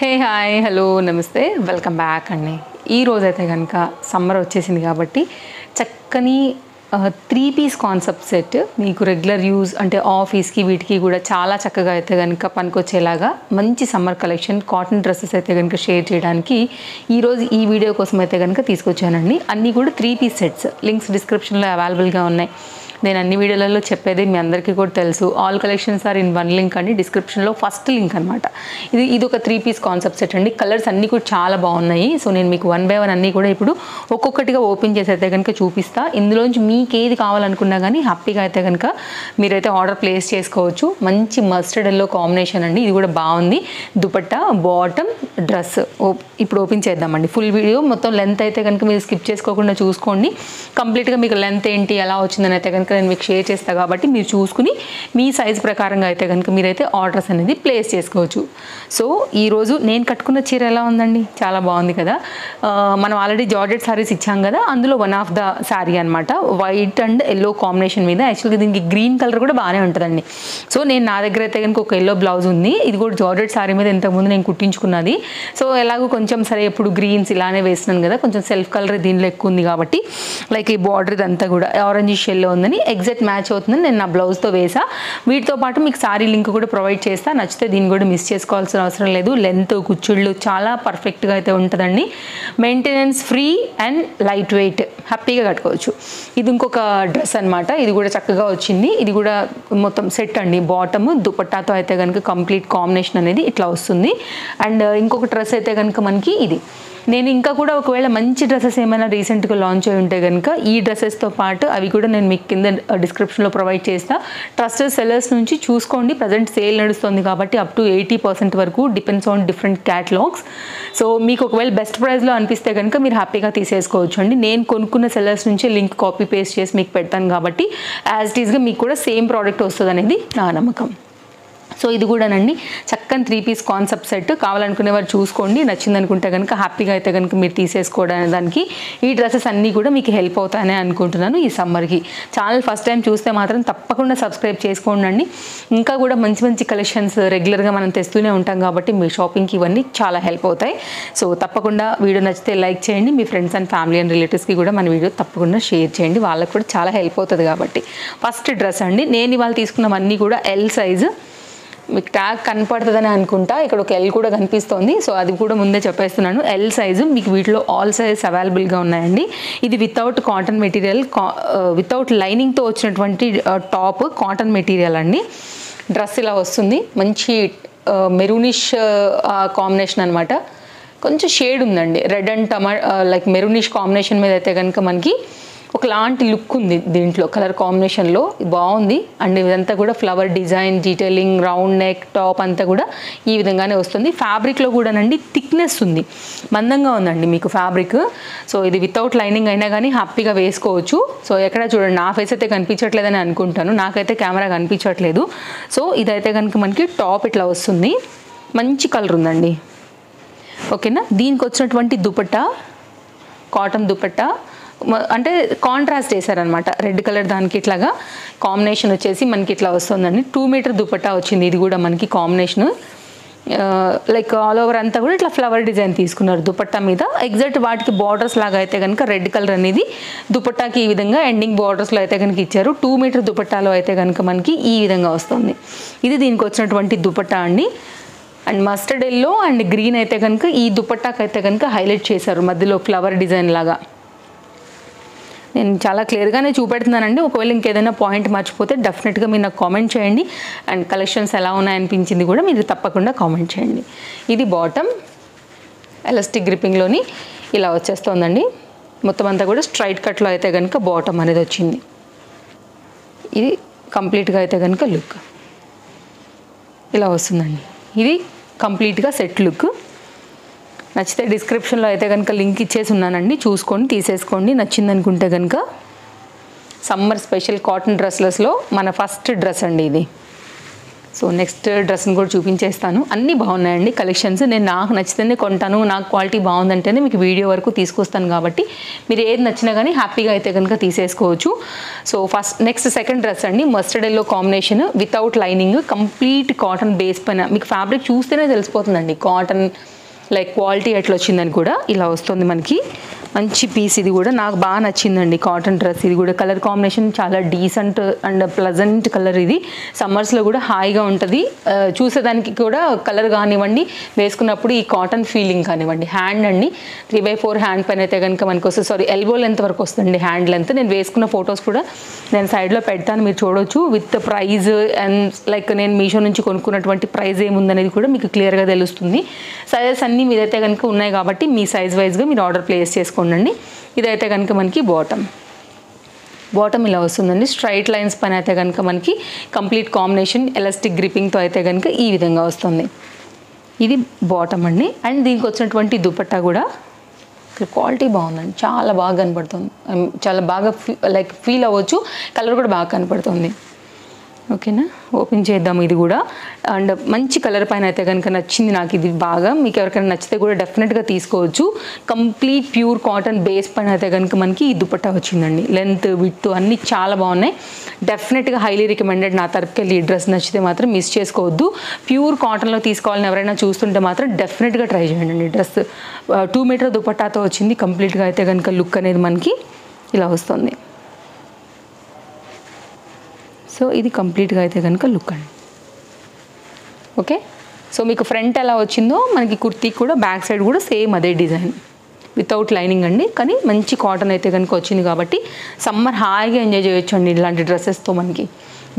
Hey hi hello నమస్తే welcome back అండి. ఈ రోజైతే కనుక సమ్మర్ వచ్చేసింది కాబట్టి చక్కని 3 పీస్ కాన్సెప్ట్ సెట్ మీకు రెగ్యులర్ యూజ్ అంటే ఆఫీస్కి వీటికి కూడా చాలా చక్కగా అయితే కనుక పనికొచ్చేలాగా మంచి సమ్మర్ కలెక్షన్ కాటన్ డ్రెస్సెస్ అయితే కనుక షేర్ చేయడానికి ఈరోజు ఈ వీడియో కోసం అయితే కనుక తీసుకొచ్చానండి. అన్నీ కూడా 3 పీస్ సెట్స్, లింక్స్ డిస్క్రిప్షన్లో అవైలబుల్గా ఉన్నాయి. నేను అన్ని వీడియోలలో చెప్పేది మీ అందరికీ కూడా తెలుసు. All collections are in one link అండి, డిస్క్రిప్షన్లో ఫస్ట్ లింక్ అనమాట. ఇది ఒక 3 పీస్ కాన్సెప్ట్ సెట్ అండి. కలర్స్ అన్నీ కూడా చాలా బాగున్నాయి. సో నేను మీకు 1 బై 1 అన్నీ కూడా ఇప్పుడు ఒక్కొక్కటిగా ఓపెన్ చేసి అయితే కనుక చూపిస్తా. ఇందులోంచి మీకు ఏది కావాలనుకున్నా కానీ హ్యాపీగా అయితే కనుక మీరైతే ఆర్డర్ ప్లేస్ చేసుకోవచ్చు. మంచి మస్టర్డ్ ఎల్లో కాంబినేషన్ అండి, ఇది కూడా బాగుంది. దుపట్టా, బాటమ్, డ్రెస్ ఇప్పుడు ఓపెన్ చేద్దామండి. ఫుల్ వీడియో మొత్తం లెంత్ అయితే కనుక మీరు స్కిప్ చేసుకోకుండా చూసుకోండి. కంప్లీట్గా మీకు లెంత్ ఏంటి ఎలా వచ్చిందని అయితే కనుక నేను మీకు షేర్ చేస్తాను కాబట్టి మీరు చూసుకుని మీ సైజ్ ప్రకారంగా అయితే కనుక మీరైతే ఆర్డర్స్ అనేది ప్లేస్ చేసుకోవచ్చు. సో ఈరోజు నేను కట్టుకున్న చీర ఎలా ఉందండి, చాలా బాగుంది కదా. మనం ఆల్రెడీ జార్జెట్ సారీస్ ఇచ్చాం కదా, అందులో వన్ ఆఫ్ ద శారీ అనమాట. వైట్ అండ్ ఎల్లో కాంబినేషన్ మీద యాక్చువల్గా దీనికి గ్రీన్ కలర్ కూడా బాగానే ఉంటుందండి. సో నేను నా దగ్గర అయితే కనుక ఒక ఎల్లో బ్లౌజ్ ఉంది. ఇది కూడా జార్జెట్ సారీ మీద ఇంతకుముందు నేను కుట్టించుకున్నది. సో ఎలాగో కొంచెం సరే ఎప్పుడు గ్రీన్స్ ఇలానే వేస్తున్నాను కదా, కొంచెం సెల్ఫ్ కలర్ దీనిలో ఎక్కువ ఉంది కాబట్టి లైక్ ఈ బార్డర్ ఇదంతా కూడా ఆరెంజ్ షెల్లో ఉందని ఎగ్జాక్ట్ మ్యాచ్ అవుతుందని నేను నా బ్లౌజ్తో వేసా. వీటితో పాటు మీకు సారీ లింక్ కూడా ప్రొవైడ్ చేస్తా. నచ్చితే దీన్ని కూడా మిస్ చేసుకోవాల్సిన అవసరం లేదు. లెంత్, కుచ్చుళ్ళు చాలా పర్ఫెక్ట్గా అయితే ఉంటుందండి. Maintenance free and light weight, హ్యాపీగా కట్టుకోవచ్చు. ఇది ఇంకొక డ్రెస్ అనమాట. ఇది కూడా చక్కగా వచ్చింది. ఇది కూడా మొత్తం సెట్ అండి. బాటమ్ దుపట్టాతో అయితే కనుక కంప్లీట్ కాంబినేషన్ అనేది ఇట్లా వస్తుంది. అండ్ ఇంకొక డ్రెస్ అయితే కనుక మనకి ఇది. నేను ఇంకా కూడా ఒకవేళ మంచి డ్రెస్సెస్ ఏమైనా రీసెంట్గా లాంచ్ అయి ఉంటే కనుక ఈ డ్రెస్సెస్తో పాటు అవి కూడా నేను మీకు కింద డిస్క్రిప్షన్లో ప్రొవైడ్ చేస్తా. ట్రస్టెడ్ సెల్లర్స్ నుంచి చూసుకోండి. ప్రజెంట్ సేల్ నడుస్తుంది కాబట్టి అప్ టు 80% వరకు depends on different catalogues. So మీకు ఒకవేళ బెస్ట్ ప్రైస్లో అనిపిస్తే కనుక మీరు హ్యాపీగా తీసేసుకోవచ్చు అండి. నేను కొనుక్కున్న సెల్లర్స్ నుంచి లింక్ కాపీ పేస్ట్ చేసి మీకు పెడతాను కాబట్టి యాజ్ ఇట్ ఈస్గా మీకు కూడా సేమ్ ప్రోడక్ట్ వస్తుంది అనేది నా నమ్మకం. సో ఇది కూడానండి చక్కని 3 పీస్ కాన్సెప్ట్ సెట్. కావాలనుకునే వారు చూసుకోండి. నచ్చింది అనుకుంటే కనుక హ్యాపీగా అయితే కనుక మీరు తీసేసుకోవడానికి ఈ డ్రెస్సెస్ అన్నీ కూడా మీకు హెల్ప్ అవుతాయని అనుకుంటున్నాను ఈ సమ్మర్కి. ఛానల్ ఫస్ట్ టైం చూస్తే మాత్రం తప్పకుండా సబ్స్క్రైబ్ చేసుకోండి. ఇంకా కూడా మంచి మంచి కలెక్షన్స్ రెగ్యులర్గా మనం తెస్తూనే ఉంటాం కాబట్టి మీ షాపింగ్కి ఇవన్నీ చాలా హెల్ప్ అవుతాయి. సో తప్పకుండా వీడియో నచ్చితే లైక్ చేయండి. మీ ఫ్రెండ్స్ అండ్ ఫ్యామిలీ అండ్ రిలేటివ్స్కి కూడా మన వీడియో తప్పకుండా షేర్ చేయండి. వాళ్ళకి కూడా చాలా హెల్ప్ అవుతుంది కాబట్టి. ఫస్ట్ డ్రెస్ అండి. నేను ఇవాళ తీసుకున్నవన్నీ కూడా ఎల్ సైజు. మీకు ట్యాగ్ కనపడుతుందని అనుకుంటా. ఇక్కడ ఒక ఎల్ కూడా కనిపిస్తోంది. సో అది కూడా ముందే చెప్పేస్తున్నాను. ఎల్ సైజు మీకు వీటిలో ఆల్ సైజ్ అవైలబుల్గా ఉన్నాయండి. ఇది వితౌట్ కాటన్ మెటీరియల్, వితౌట్ లైనింగ్తో వచ్చినటువంటి టాప్ కాటన్ మెటీరియల్ అండి. డ్రెస్ ఇలా వస్తుంది. మంచి మెరూనిష్ కాంబినేషన్ అనమాట. కొంచెం షేడ్ ఉందండి. Red and like maroonish combination మీద అయితే కనుక మనకి ఒకలాంటి లుక్ ఉంది దీంట్లో కలర్ కాంబినేషన్లో. బాగుంది. అండ్ ఇదంతా కూడా flower design, detailing, round neck, top అంతా కూడా ఈ విధంగానే వస్తుంది. ఫ్యాబ్రిక్లో కూడానండి థిక్నెస్ ఉంది, మందంగా ఉందండి మీకు ఫ్యాబ్రిక్. సో ఇది వితౌట్ లైనింగ్ అయినా కానీ హ్యాపీగా వేసుకోవచ్చు. సో ఎక్కడ చూడండి, నా ఫేస్ అయితే కనిపించట్లేదని అనుకుంటాను, నాకైతే కెమెరా కనిపించట్లేదు. సో ఇదైతే కనుక మనకి టాప్ ఇట్లా వస్తుంది. మంచి కలర్ ఉందండి. ఓకేనా. దీనికి వచ్చినటువంటి దుపట్టా కాటన్ దుపట్టా అంటే కాంట్రాస్ట్ చేశారనమాట. రెడ్ కలర్ దానికి ఇట్లాగా కాంబినేషన్ వచ్చేసి మనకి ఇట్లా వస్తుందండి. 2 మీటర్ దుపట్టా వచ్చింది. ఇది కూడా మనకి కాంబినేషన్ లైక్ ఆల్ ఓవర్ అంతా కూడా ఇట్లా ఫ్లవర్ డిజైన్ తీసుకున్నారు దుపట్టా మీద. ఎగ్జాక్ట్ వాటికి బార్డర్స్ లాగా అయితే కనుక రెడ్ కలర్ అనేది దుపట్టాకి ఈ విధంగా ఎండింగ్ బార్డర్స్లో అయితే కనుక ఇచ్చారు. 2 మీటర్ దుపట్టాలో అయితే కనుక మనకి ఈ విధంగా వస్తుంది. ఇది దీనికి వచ్చినటువంటి దుపట్టా అండి. And mustard yellow and green అయితే కనుక ఈ దుపట్టాకి అయితే కనుక హైలైట్ చేశారు మధ్యలో ఫ్లవర్ డిజైన్ లాగా. నేను చాలా క్లియర్గానే చూపెడుతున్నానండి. ఒకవేళ ఇంకేదైనా పాయింట్ మర్చిపోతే డెఫినెట్గా మీరు నాకు కామెంట్ చేయండి. అండ్ కలెక్షన్స్ ఎలా ఉన్నాయనిపించింది కూడా మీరు తప్పకుండా కామెంట్ చేయండి. ఇది బాటమ్ ఎలాస్టిక్ గ్రిప్పింగ్లోని ఇలా వచ్చేస్తుందండి. మొత్తం అంతా కూడా స్ట్రైట్ కట్లో అయితే కనుక బాటమ్ అనేది వచ్చింది. ఇది కంప్లీట్గా అయితే కనుక లుక్ ఇలా వస్తుందండి. ఇది కంప్లీట్గా సెట్ లుక్. నచ్చితే డిస్క్రిప్షన్లో అయితే కనుక లింక్ ఇచ్చేసి ఉన్నానండి, చూసుకొని తీసేసుకోండి. నచ్చింది అనుకుంటే కనుక సమ్మర్ స్పెషల్ కాటన్ డ్రెస్లెస్లో మన ఫస్ట్ డ్రెస్ అండి ఇది. సో నెక్స్ట్ డ్రెస్ని కూడా చూపించేస్తాను. అన్నీ బాగున్నాయండి కలెక్షన్స్. నేను నాకు నచ్చితేనే కొంటాను, నాకు క్వాలిటీ బాగుందంటేనే మీకు వీడియో వరకు తీసుకొస్తాను కాబట్టి మీరు ఏది నచ్చినా కానీ హ్యాపీగా అయితే కనుక తీసేసుకోవచ్చు. సో నెక్స్ట్ సెకండ్ డ్రెస్ అండి, mustard yellow combination without lining, complete cotton base పైన. మీకు ఫ్యాబ్రిక్ చూస్తేనే తెలిసిపోతుందండి కాటన్ లైక్ క్వాలిటీ ఎట్లా వచ్చిందని కూడా. ఇలా వస్తుంది మనకి మంచి పీస్. ఇది కూడా నాకు బాగా నచ్చిందండి కాటన్ డ్రెస్. ఇది కూడా కలర్ కాంబినేషన్ చాలా డీసెంట్ అండ్ ప్లజెంట్ కలర్. ఇది సమ్మర్స్లో కూడా హాయిగా ఉంటుంది చూసేదానికి కూడా. కలర్ కానివ్వండి, వేసుకున్నప్పుడు ఈ కాటన్ ఫీలింగ్ కానివ్వండి. హ్యాండ్ అండి 3/4 హ్యాండ్ పైన అయితే కనుక మనకు వస్తుంది. సారీ, ఎల్బో లెంత్ వరకు వస్తుంది హ్యాండ్ లెంత్. నేను వేసుకున్న ఫొటోస్ కూడా నేను సైడ్లో పెడతాను, మీరు చూడవచ్చు. విత్ ప్రైజ్ అండ్ లైక్ నేను మీషో నుంచి కొనుక్కున్నటువంటి ప్రైజ్ ఏముందనేది కూడా మీకు క్లియర్గా తెలుస్తుంది. సైజెస్ అన్నీ మీదైతే కనుక ఉన్నాయి కాబట్టి మీ సైజ్ వైజ్గా మీరు ఆర్డర్ ప్లేస్ చేసుకోండి. ఇదైతే కనుక మనకి బాటమ్ ఇలా వస్తుందండి. స్ట్రైట్ లైన్స్ పైన అయితే కనుక మనకి కంప్లీట్ కాంబినేషన్ ఎలాస్టిక్ గ్రిప్పింగ్తో అయితే కనుక ఈ విధంగా వస్తుంది. ఇది బాటమ్ అండి. అండ్ దీనికి వచ్చినటువంటి దుపట్టా కూడా క్వాలిటీ బాగుందండి, చాలా బాగా కనపడుతుంది. చాలా బాగా లైక్ ఫీల్ అవ్వచ్చు. కలర్ కూడా బాగా కనపడుతుంది. ఓకేనా, ఓపెన్ చేద్దాం ఇది కూడా. అండ్ మంచి కలర్ పైన అయితే కనుక నచ్చింది నాకు ఇది బాగా. మీకు ఎవరికైనా నచ్చితే కూడా డెఫినెట్గా తీసుకోవచ్చు. కంప్లీట్ ప్యూర్ కాటన్ బేస్ పైన అయితే కనుక మనకి ఈ దుపట్టా వచ్చిందండి. లెంత్ విడ్త్ అన్నీ చాలా బాగున్నాయి. డెఫినెట్గా హైలీ రికమెండెడ్. నా తరపుకెళ్ళి ఈ డ్రెస్ నచ్చితే మాత్రం మిస్ చేసుకోవద్దు. ప్యూర్ కాటన్లో తీసుకోవాలని ఎవరైనా చూస్తుంటే మాత్రం డెఫినెట్గా ట్రై చేయండి. ఈ డ్రెస్ 2 మీటర్ దుపట్టాతో వచ్చింది. కంప్లీట్గా అయితే కనుక లుక్ అనేది మనకి ఇలా వస్తుంది. సో ఇది కంప్లీట్గా అయితే కనుక లుక్ అండి. ఓకే, సో మీకు ఫ్రంట్ ఎలా వచ్చిందో మనకి కుర్తీ కూడా బ్యాక్ సైడ్ కూడా సేమ్ అదే డిజైన్ వితౌట్ లైనింగ్ అండి. కానీ మంచి కాటన్ అయితే కనుక వచ్చింది కాబట్టి సమ్మర్ హాయిగా ఎంజాయ్ చేయొచ్చు అండి ఇలాంటి డ్రెస్సెస్తో. మనకి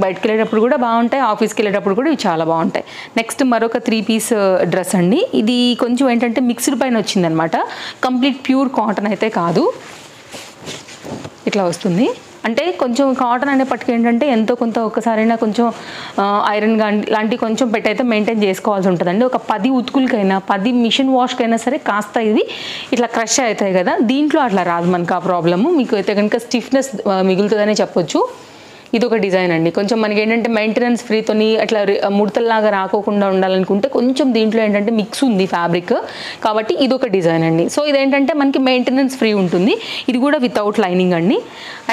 బయటకు వెళ్ళేటప్పుడు కూడా బాగుంటాయి, ఆఫీస్కి వెళ్ళేటప్పుడు కూడా ఇవి చాలా బాగుంటాయి. నెక్స్ట్ మరొక 3 పీస్ డ్రెస్ అండి. ఇది కొంచెం ఏంటంటే మిక్స్డ్ పైన వచ్చిందనమాట. కంప్లీట్ ప్యూర్ కాటన్ అయితే కాదు. ఇట్లా వస్తుంది. అంటే కొంచెం కాటన్ అనేప్పటికీ ఏంటంటే ఎంతో కొంత ఒక్కసారైనా కొంచెం ఐరన్ కానీ లాంటివి కొంచెం పెట్టయితే మెయింటైన్ చేసుకోవాల్సి ఉంటుందండి. ఒక 10 ఉతుకులకైనా 10 మిషన్ వాష్కైనా సరే కాస్త ఇది ఇట్లా క్రష్ అవుతాయి కదా. దీంట్లో అట్లా రాదు మనకు ఆ ప్రాబ్లము. మీకు అయితే కనుక స్టిఫ్నెస్ మిగులుతుందనే చెప్పొచ్చు. ఇది ఒక డిజైన్ అండి. కొంచెం మనకి ఏంటంటే మెయింటెనెన్స్ ఫ్రీతోని అట్లా ముడతల్లాగా రాకోకుండా ఉండాలనుకుంటే కొంచెం దీంట్లో ఏంటంటే మిక్స్ ఉంది ఫ్యాబ్రిక్ కాబట్టి ఇది ఒక డిజైన్ అండి. సో ఇదేంటంటే మనకి మెయింటెనెన్స్ ఫ్రీ ఉంటుంది. ఇది కూడా వితౌట్ లైనింగ్ అండి.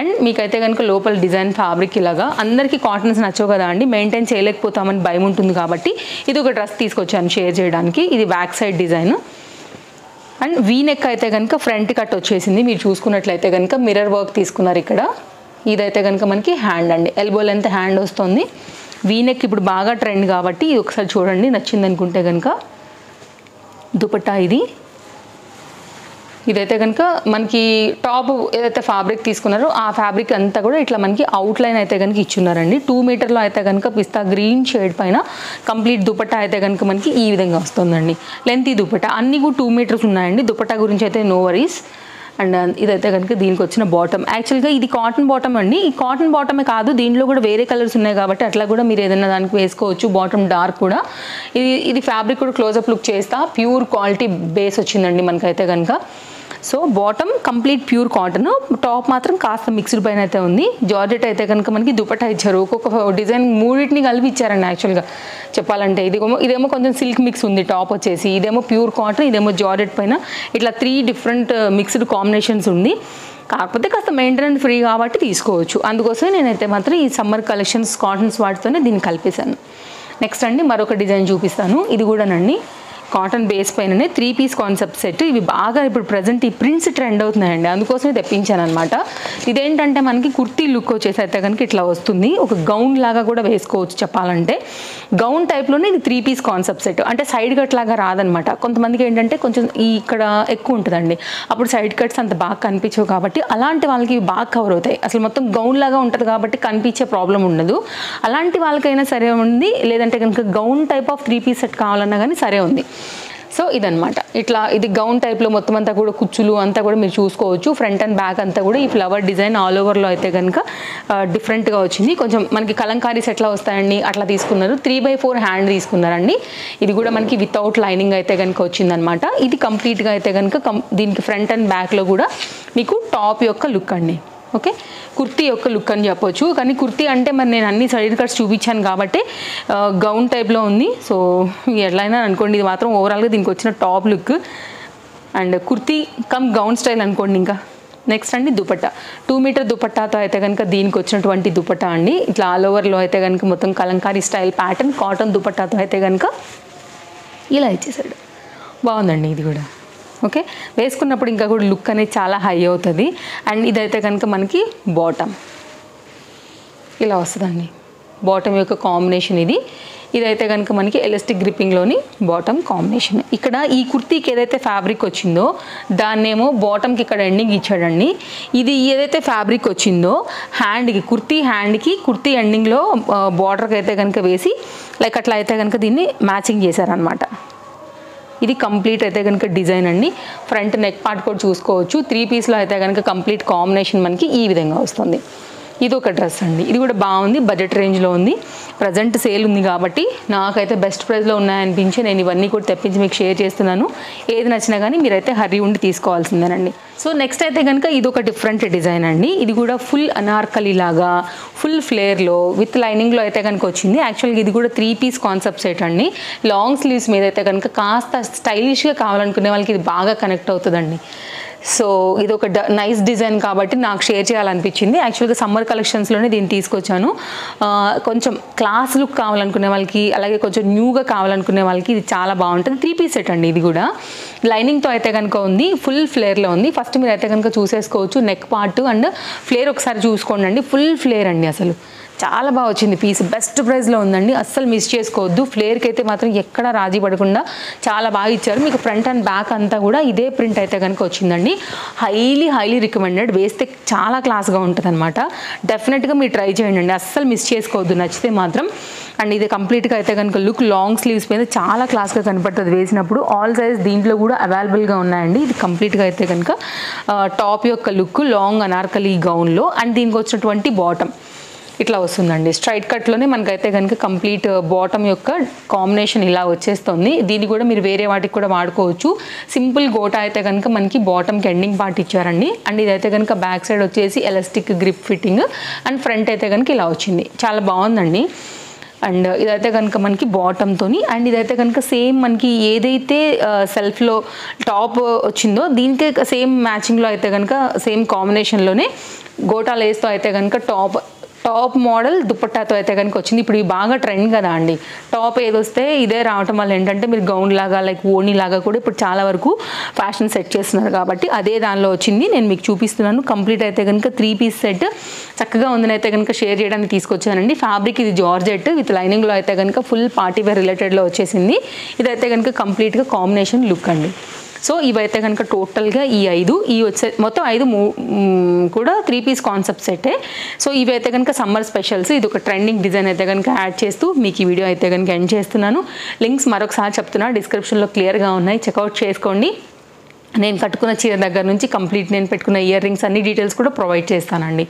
అండ్ మీకైతే కనుక లోపల డిజైన్ ఫ్యాబ్రిక్ ఇలాగా. అందరికీ కాటన్స్ నచ్చవు కదా అండి, మెయింటైన్ చేయలేకపోతామని భయం ఉంటుంది కాబట్టి ఇది ఒక డ్రెస్ తీసుకొచ్చాను షేర్ చేయడానికి. ఇది back side design. And V neck అయితే కనుక ఫ్రంట్ కట్ వచ్చేసింది. మీరు చూసుకున్నట్లయితే కనుక మిర్రర్ వర్క్ తీసుకున్నారు ఇక్కడ. ఇదైతే కనుక మనకి హ్యాండ్ అండి, ఎల్బో లెంత్ హ్యాండ్ వస్తుంది. వీనెక్ ఇప్పుడు బాగా ట్రెండ్ కాబట్టి ఇది ఒకసారి చూడండి, నచ్చింది అనుకుంటే కనుక. దుపట్టా ఇదైతే కనుక మనకి టాప్ ఏదైతే ఫ్యాబ్రిక్ తీసుకున్నారో ఆ ఫ్యాబ్రిక్ అంతా కూడా ఇట్లా మనకి అవుట్లైన్ అయితే కనుక ఇచ్చున్నారండి. 2 మీటర్లో అయితే కనుక పిస్తా గ్రీన్ షేడ్ పైన కంప్లీట్ దుపట్టా అయితే కనుక మనకి ఈ విధంగా వస్తుందండి. లెంత్ ఈ దుపట్టా అన్నీ కూడా 2 మీటర్స్ ఉన్నాయండి. దుపట్టా గురించి అయితే నో వరీస్. అండ్ ఇదైతే కనుక దీనికి వచ్చిన బాటమ్. యాక్చువల్గా ఇది కాటన్ బాటమ్ అండి. ఈ కాటన్ బాటమే కాదు, దీంట్లో కూడా వేరే కలర్స్ ఉన్నాయి కాబట్టి అట్లా కూడా మీరు ఏదైనా దానికి వేసుకోవచ్చు. బాటమ్ డార్క్ కూడా. ఇది ఫ్యాబ్రిక్ కూడా క్లోజప్ లుక్ చేస్తా. ప్యూర్ క్వాలిటీ బేస్ వచ్చిందండి మనకైతే కనుక. So bottom complete pure cotton, top మాత్రం కాస్త మిక్స్డ్ పైన అయితే ఉంది. జార్జెట్ అయితే కనుక మనకి దుపట్టా ఇచ్చారు. ఒక్కొక్క డిజైన్ మూడింటిని కలిపి ఇచ్చారండి యాక్చువల్గా చెప్పాలంటే. ఇదేమో కొంచెం సిల్క్ మిక్స్ ఉంది టాప్ వచ్చేసి, ఇదేమో ప్యూర్ కాటన్, ఇదేమో జార్జెట్ పైన. ఇట్లా 3 డిఫరెంట్ మిక్స్డ్ కాంబినేషన్స్ ఉంది. కాకపోతే కాస్త మెయింటెనెన్స్ ఫ్రీ కాబట్టి తీసుకోవచ్చు. అందుకోసమే నేనైతే మాత్రం ఈ సమ్మర్ కలెక్షన్స్ కాటన్స్ వాటితోనే దీన్ని కలిపేశాను. నెక్స్ట్ అండి మరొక డిజైన్ చూపిస్తాను. ఇది కూడానండి కాటన్ బేస్ పైననే 3 పీస్ కాన్సెప్ట్ సెట్. ఇవి బాగా ఇప్పుడు ప్రజెంట్ ఈ ప్రింట్స్ ట్రెండ్ అవుతున్నాయండి, అందుకోసమే తెప్పించాను అనమాట. ఇదేంటంటే మనకి కుర్తీ లుక్ వచ్చేసి అయితే కనుక ఇట్లా వస్తుంది. ఒక గౌన్ లాగా కూడా వేసుకోవచ్చు చెప్పాలంటే. గౌన్ టైప్లోనే ఇది 3 పీస్ కాన్సెప్ట్ సెట్. అంటే సైడ్ కట్ లాగా రాదనమాట. కొంతమందికి ఏంటంటే కొంచెం ఇక్కడ ఎక్కువ ఉంటుందండి, అప్పుడు సైడ్ కట్స్ అంత బాగా కనిపించవు కాబట్టి అలాంటి వాళ్ళకి ఇవి బాగా కవర్ అవుతాయి. అసలు మొత్తం గౌన్ లాగా ఉంటుంది కాబట్టి కనిపించే ప్రాబ్లం ఉండదు. అలాంటి వాళ్ళకైనా సరే ఉంది, లేదంటే కనుక gown type of 3 piece set కావాలన్నా కానీ సరే ఉంది. సో ఇదనమాట. ఇట్లా ఇది గౌన్ టైప్లో మొత్తం అంతా కూడా కుచ్చులు అంతా కూడా మీరు చూసుకోవచ్చు. ఫ్రంట్ అండ్ బ్యాక్ అంతా కూడా ఈ ఫ్లవర్ డిజైన్ ఆల్ ఓవర్లో అయితే కనుక డిఫరెంట్గా వచ్చింది. కొంచెం మనకి కలంకారీస్ ఎట్లా వస్తాయండి అట్లా తీసుకున్నారు. 3/4 హ్యాండ్ తీసుకున్నారండి. ఇది కూడా మనకి వితౌట్ లైనింగ్ అయితే కనుక వచ్చిందనమాట. ఇది కంప్లీట్గా అయితే కనుక దీనికి ఫ్రంట్ అండ్ బ్యాక్లో కూడా మీకు టాప్ యొక్క లుక్ అండి. ఓకే, కుర్తీ యొక్క లుక్ అని చెప్పొచ్చు. కానీ కుర్తీ అంటే మరి నేను అన్ని సైడ్ కట్స్ చూపించాను కాబట్టి గౌన్ టైప్లో ఉంది. సో ఎట్లయినా అనుకోండి, ఇది మాత్రం ఓవరాల్గా దీనికి వచ్చిన top look and kurti come gown style అనుకోండి. ఇంకా నెక్స్ట్ అండి దుపట్టా, 2 మీటర్ దుపట్టాతో అయితే కనుక దీనికి వచ్చినటువంటి దుపట్టా అండి. ఇట్లా ఆల్ ఓవర్లో అయితే కనుక మొత్తం కలంకారీ స్టైల్ ప్యాటర్న్ కాటన్ దుపట్టాతో అయితే కనుక ఇలా ఇచ్చేసాడు. బాగుందండి ఇది కూడా. ఓకే, వేసుకున్నప్పుడు ఇంకా కూడా లుక్ అనేది చాలా హై అవుతుంది. అండ్ ఇదైతే కనుక మనకి బాటమ్ ఇలా వస్తుందండి. బాటమ్ యొక్క కాంబినేషన్ ఇదైతే కనుక మనకి ఎలాస్టిక్ గ్రిప్పింగ్లోని బాటమ్ కాంబినేషన్. ఇక్కడ ఈ కుర్తీకి ఏదైతే ఫ్యాబ్రిక్ వచ్చిందో దాన్నేమో బాటమ్కి ఇక్కడ ఎండింగ్ ఇచ్చాడండి. ఇది ఏదైతే ఫ్యాబ్రిక్ వచ్చిందో హ్యాండ్కి, కుర్తీ ఎండింగ్లో బార్డర్కి అయితే కనుక వేసి లైక్ అట్లా అయితే కనుక దీన్ని మ్యాచింగ్ చేశారనమాట. ఇది కంప్లీట్ అయితే కనుక డిజైన్ అండి. ఫ్రంట్ నెక్ పార్ట్ కూడా చూసుకోవచ్చు. 3 పీస్లో అయితే కనుక కంప్లీట్ కాంబినేషన్ మనకి ఈ విధంగా వస్తుంది. ఇది ఒక డ్రెస్ అండి. ఇది కూడా బాగుంది, బడ్జెట్ రేంజ్లో ఉంది. ప్రజెంట్ సేల్ ఉంది కాబట్టి నాకైతే బెస్ట్ ప్రైస్లో ఉన్నాయనిపించి నేను ఇవన్నీ కూడా తెప్పించి మీకు షేర్ చేస్తున్నాను. ఏది నచ్చినా కానీ మీరైతే హరీ ఉండి తీసుకోవాల్సిందేనండి. సో నెక్స్ట్ అయితే కనుక ఇది ఒక డిఫరెంట్ డిజైన్ అండి. ఇది కూడా ఫుల్ అనార్కలి లాగా ఫుల్ ఫ్లేర్లో విత్ లైనింగ్లో అయితే కనుక వచ్చింది. యాక్చువల్గా ఇది కూడా 3 పీస్ కాన్సెప్ట్ సెట్ అండి. లాంగ్ స్లీవ్స్ మీద అయితే కనుక కాస్త స్టైలిష్గా కావాలనుకునే వాళ్ళకి ఇది బాగా కనెక్ట్ అవుతుందండి. సో ఇది ఒక నైస్ డిజైన్ కాబట్టి నాకు షేర్ చేయాలనిపించింది. యాక్చువల్గా సమ్మర్ కలెక్షన్స్లోనే దీన్ని తీసుకొచ్చాను. కొంచెం క్లాస్ లుక్ కావాలనుకునే వాళ్ళకి, అలాగే కొంచెం న్యూగా కావాలనుకునే వాళ్ళకి ఇది చాలా బాగుంటుంది. 3 పీస్ సెట్ అండి. ఇది కూడా లైనింగ్తో అయితే కనుక ఉంది, ఫుల్ ఫ్లేర్లో ఉంది. ఫస్ట్ మీరు అయితే కనుక చూసేసుకోవచ్చు నెక్ పార్ట్ అండ్ ఫ్లేర్ ఒకసారి చూసుకోండి అండి. ఫుల్ ఫ్లేర్ అండి, అసలు చాలా బాగా వచ్చింది పీస్. బెస్ట్ ప్రైస్లో ఉందండి, అస్సలు మిస్ చేసుకోవద్దు. ఫ్లేర్కి అయితే మాత్రం ఎక్కడ రాజీ పడకుండా చాలా బాగా ఇచ్చారు. మీకు ఫ్రంట్ అండ్ బ్యాక్ అంతా కూడా ఇదే ప్రింట్ అయితే కనుక వచ్చిందండి. Highly recommended. వేస్తే చాలా క్లాస్గా ఉంటుంది అనమాట. డెఫినెట్గా మీరు ట్రై చేయండి అండి, అస్సలు మిస్ చేసుకోవద్దు నచ్చితే మాత్రం. అండ్ ఇది కంప్లీట్గా అయితే కనుక లుక్ లాంగ్ స్లీవ్స్ మీద చాలా క్లాస్గా కనపడుతుంది వేసినప్పుడు. ఆల్ సైజ్ దీంట్లో కూడా అవైలబుల్గా ఉన్నాయండి. ఇది కంప్లీట్గా అయితే కనుక టాప్ యొక్క లుక్ లాంగ్ అనార్కలి గౌన్లో అండ్ దీనికి వచ్చినటువంటి బాటమ్ ఇట్లా వస్తుందండి. స్ట్రైట్ కట్లోనే మనకైతే కనుక కంప్లీట్ బాటమ్ యొక్క కాంబినేషన్ ఇలా వచ్చేస్తుంది. దీన్ని కూడా మీరు వేరే వాటికి కూడా వాడుకోవచ్చు. సింపుల్ గోటా అయితే కనుక మనకి బాటమ్కి ఎండింగ్ పార్ట్ ఇచ్చారండి. అండ్ ఇదైతే కనుక బ్యాక్ సైడ్ వచ్చేసి elastic grip fitting and front అయితే కనుక ఇలా వచ్చింది. చాలా బాగుందండి. అండ్ ఇదైతే కనుక మనకి బాటమ్తోని అండ్ ఇదైతే కనుక సేమ్ మనకి ఏదైతే సెల్ఫ్లో టాప్ వచ్చిందో దీనికే సేమ్ మ్యాచింగ్లో అయితే కనుక సేమ్ కాంబినేషన్లోనే గోటా లేస్తో అయితే కనుక టాప్ మోడల్ దుపట్టాతో అయితే కనుక వచ్చింది. ఇప్పుడు ఇవి బాగా ట్రెండ్ కదా అండి. టాప్ ఏదొస్తే ఇదే రావటం వల్ల ఏంటంటే మీరు గౌన్ లాగా లైక్ ఓణి లాగా కూడా ఇప్పుడు చాలా వరకు ఫ్యాషన్ సెట్ చేస్తున్నారు కాబట్టి అదే దానిలో వచ్చింది. నేను మీకు చూపిస్తున్నాను. కంప్లీట్ అయితే కనుక 3 పీస్ సెట్ చక్కగా ఉందని అయితే కనుక షేర్ చేయడానికి తీసుకొచ్చానండి. ఫ్యాబ్రిక్ ఇది జార్జెట్ విత్ లైనింగ్లో అయితే కనుక ఫుల్ పార్టీ వేర్ రిలేటెడ్లో వచ్చేసింది. ఇదైతే కనుక కంప్లీట్గా కాంబినేషన్ లుక్ అండి. సో ఇవైతే కనుక టోటల్గా ఈ వచ్చే మొత్తం 5 కూడా 3 పీస్ కాన్సెప్ట్ సెట్టే. సో ఇవైతే కనుక సమ్మర్ స్పెషల్స్. ఇది ఒక ట్రెండింగ్ డిజైన్ అయితే కనుక యాడ్ చేస్తూ మీకు ఈ వీడియో అయితే కనుక ఎండ్ చేస్తున్నాను. లింక్స్ మరొకసారి చెప్తున్నా, డిస్క్రిప్షన్లో క్లియర్గా ఉన్నాయి, చెక్అవుట్ చేసుకోండి. నేను కట్టుకున్న చీర దగ్గర నుంచి కంప్లీట్ నేను పెట్టుకున్న ఇయర్ రింగ్స్ అన్ని డీటెయిల్స్ కూడా ప్రొవైడ్ చేస్తానండి.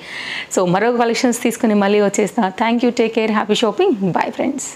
సో మరొక కలెక్షన్స్ తీసుకుని మళ్ళీ వచ్చేస్తా. Thank you, take care, happy shopping, bye friends.